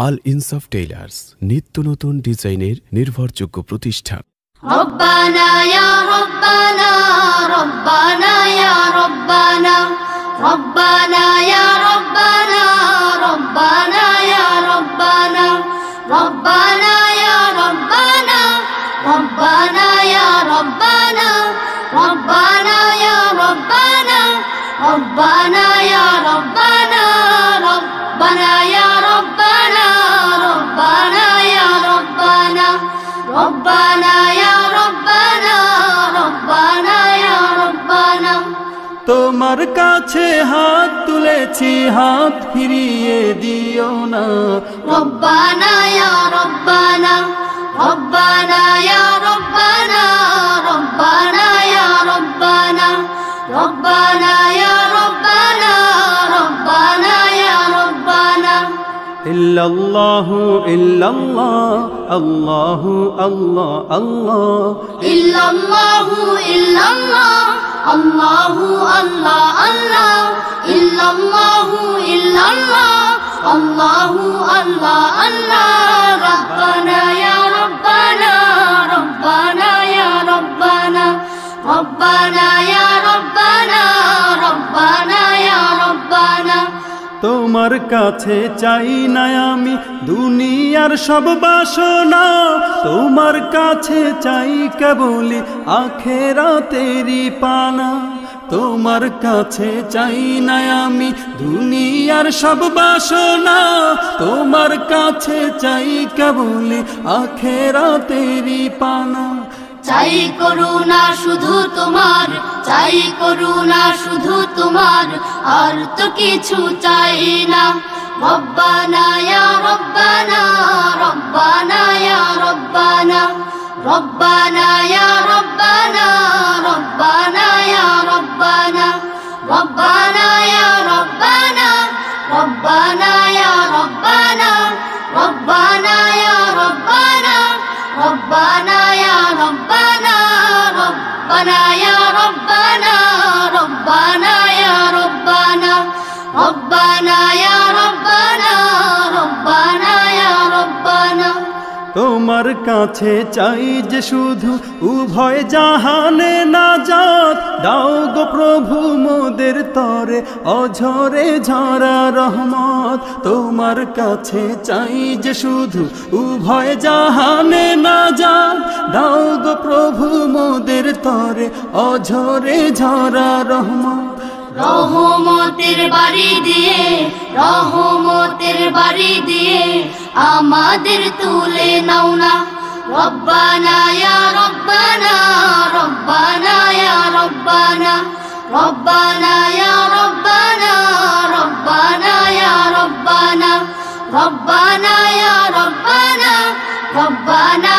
আল ইনসাফ টেইলার্স, নিত্য নতুন ডিজাইনের নির্ভরযোগ্য প্রতিষ্ঠান। রব্বানা ইয়া রব্বানা, রব্বানা ইয়া রব্বানা, রব্বানা ইয়া রব্বানা, রব্বানা ইয়া রব্বানা, রব্বানা ইয়া রব্বানা, রব্বানা ইয়া রব্বানা, রব্বানা ইয়া রব্বানা, রব্বানা ইয়া রব্বানা, রব্বানা ইয়া রব্বানা, রব্বানা ইয়া রব্বানা, রব্বানা ইয়া রব্বানা, রব্বানা ইয়া রব্বানা। তোমার কাছে হাত তুলেছি, হাত ফিরিয়ে দিও না। রব্বানা ইয়া রব্বানা, রব্বানা ইয়া রব্বানা, রব্বানা ইয়া রব্বানা, রব্বানা ইয়া রব্বানা, রব্বানা ইয়া রব্বানা। ইল্লাল্লাহু ইল্লাল্লাহ, আল্লাহু আল্লাহ আল্লাহ, ইল্লাল্লাহু ইল্লাল্লাহ, আল্লাহু আল্লাহ আল্লাহ, ইল্লাল্লাহু ইল্লাল্লাহ, আল্লাহু আল্লাহ আল্লাহ। রব্বানা ইয়া রব্বানা, রব্বানা ইয়া রব্বানা, রব্বানা ইয়া রব্বানা, রব্বানা ইয়া রব্বানা। তোমার কাছে চাই না আমি দুনিয়ার সব বাসনা, তোমার কাছে চাই কেবলি আখিরাতেরই পানা। তোমার কাছে চাই না আমি দুনিয়ার সব বাসনা, তোমার কাছে চাই কেবলি আখিরাতেরই পানা। চাই করুণা শুধু তোমার, চাই করুণা শুধু তোমার, আর তো কিছু চাই না। রব্বানা ইয়া রব্বানা, রব্বানা ইয়া রব্বানা, রব্বানা ইয়া রব্বানা, রব্বানা ইয়া রব্বানা, রব্বানা ইয়া রব্বানা, রব্বানা ইয়া রব্বানা, রব্বানা ইয়া রব্বানা, রব্বানা ইয়া রব্বানা, রব্বানা ইয়া রব্বানা, রব্বানা ইয়া রব্বানা, রব্বানা ইয়া রব্বানা, রব্বানা ইয়া রব্বানা। তোমার কাছে চাই যে শুধু উভয় জাহানে নাজাত, দাও গো প্রভু মোদের তরে অঝরে ঝরা রহমত। তোমার কাছে চাই যে শুধু উভয় জাহানে নাজাত, দাও গো প্রভু মোদের তরে অঝরে ঝরা রহমত। রহমতের বাড়ি দিয়ে, রহমতের বাড়ি দিয়ে আমাদের তুলে নাও না। রব্বানা ইয়া রব্বানা, রব্বানা ইয়া রব্বানা, রব্বানা ইয়া রব্বানা, রব্বানা ইয়া রব্বানা, রব্বানা ইয়া রব্বানা, রব্বানা